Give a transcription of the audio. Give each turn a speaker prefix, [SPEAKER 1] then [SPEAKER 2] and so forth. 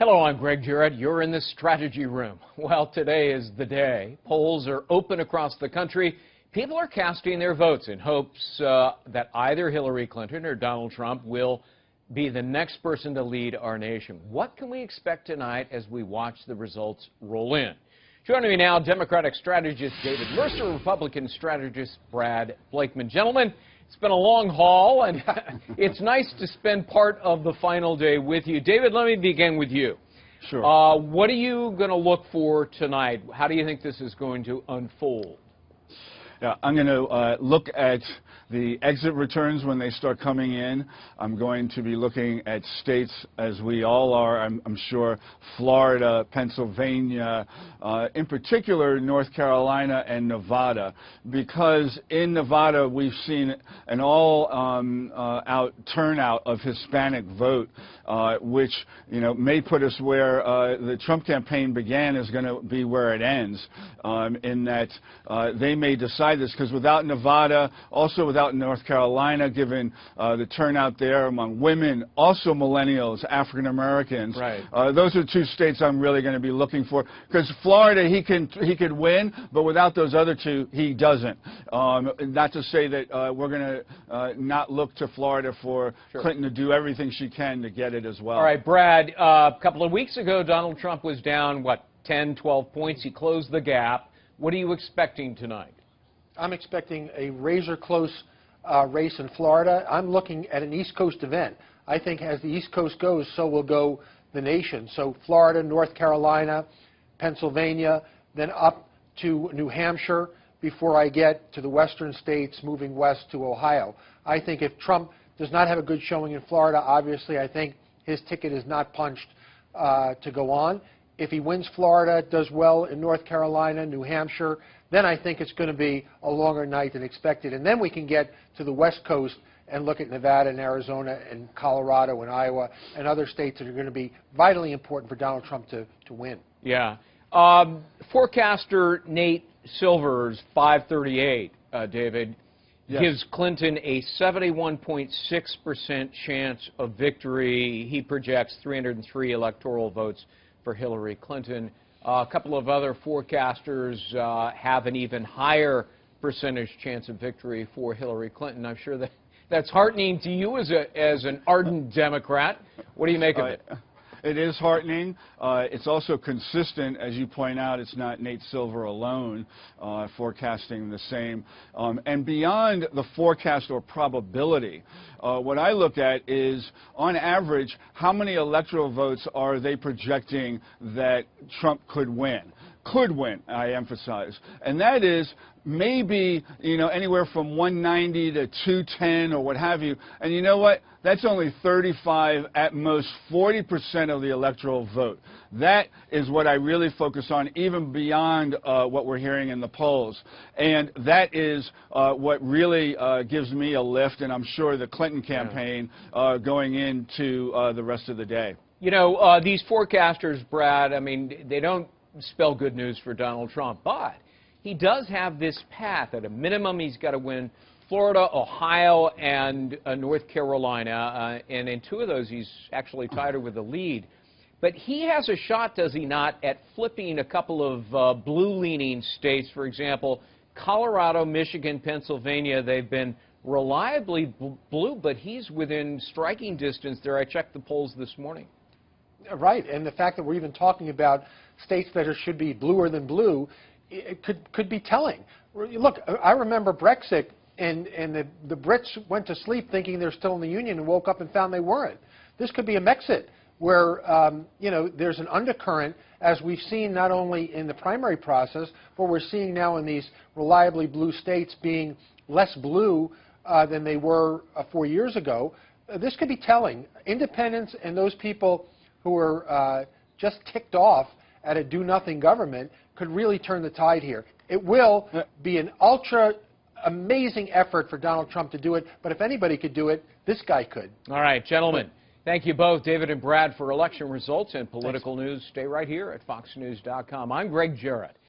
[SPEAKER 1] Hello, I'm Greg Jarrett. You're in the strategy room. Well, today is the day. Polls are open across the country. People are casting their votes in hopes that either Hillary Clinton or Donald Trump will be the next person to lead our nation. What can we expect tonight as we watch the results roll in? Joining me now, Democratic strategist David Mercer, Republican strategist Brad Blakeman. Gentlemen, it's been a long haul, and it's nice to spend part of the final day with you. David, let me begin with you.
[SPEAKER 2] Sure.
[SPEAKER 1] What are you going to look for tonight? How do you think this is going to unfold?
[SPEAKER 2] Yeah, I'm going to look at the exit returns when they start coming in. I'm going to be looking at states, as we all are, I'm sure, Florida, Pennsylvania, in particular North Carolina and Nevada, because in Nevada we've seen an all-out turnout of Hispanic vote, which may put us where the Trump campaign began is going to be where it ends, in that they may decide this, because without Nevada, also without North Carolina, given the turnout there among women, also millennials, African Americans,
[SPEAKER 1] right.
[SPEAKER 2] Those are two states I'm really going to be looking for. Because Florida, he could win, but without those other two, he doesn't. Not to say that we're going to not look to Florida for Clinton to do everything she can to get it as well.
[SPEAKER 1] All right, Brad, a couple of weeks ago, Donald Trump was down, what, 10, 12 points. He closed the gap. What are you expecting tonight?
[SPEAKER 3] I'm expecting a razor-close race in Florida. I'm looking at an East Coast event. I think as the East Coast goes, so will go the nation. So Florida, North Carolina, Pennsylvania, then up to New Hampshire before I get to the western states, moving west to Ohio. I think if Trump does not have a good showing in Florida, obviously I think his ticket is not punched to go on. If he wins Florida, does well in North Carolina, New Hampshire, then I think it's going to be a longer night than expected. And then we can get to the West Coast and look at Nevada and Arizona and Colorado and Iowa and other states that are going to be vitally important for Donald Trump to win.
[SPEAKER 1] Yeah. Forecaster Nate Silver's 538, David, gives Clinton a 71.6% chance of victory. He projects 303 electoral votes for Hillary Clinton. A couple of other forecasters have an even higher percentage chance of victory for Hillary Clinton. I'm sure that's heartening to you as an ardent Democrat. What do you make of it?
[SPEAKER 2] It is heartening. It's also consistent, as you point out. It's not Nate Silver alone forecasting the same. And beyond the forecast or probability, what I look at is, on average, how many electoral votes are they projecting that Trump could win? Could win, I emphasize. And that is maybe, anywhere from 190 to 210 or what have you. And you know what? That's only 35, at most 40% of the electoral vote. That is what I really focus on, even beyond what we're hearing in the polls. And that is what really gives me a lift, and I'm sure the Clinton campaign going into the rest of the day.
[SPEAKER 1] These forecasters, Brad, I mean, they don't spell good news for Donald Trump, but he does have this path. At a minimum, he's got to win Florida, Ohio, and North Carolina, and in two of those, he's actually tied her with the lead. But he has a shot, does he not, at flipping a couple of blue-leaning states. For example, Colorado, Michigan, Pennsylvania, they've been reliably blue, but he's within striking distance there. I checked the polls this morning.
[SPEAKER 3] Right, and the fact that we're even talking about states that should be bluer than blue, it could be telling. Look, I remember Brexit, and the Brits went to sleep thinking they're still in the Union and woke up and found they weren't. This could be a Mexit where, there's an undercurrent, as we've seen not only in the primary process, but we're seeing now in these reliably blue states being less blue than they were 4 years ago. This could be telling. Independents and those people who are just ticked off at a do-nothing government could really turn the tide here. It will be an ultra-amazing effort for Donald Trump to do it, but if anybody could do it, this guy could.
[SPEAKER 1] All right, gentlemen, thank you both, David and Brad, for election results and political news. Stay right here at FoxNews.com. I'm Greg Jarrett.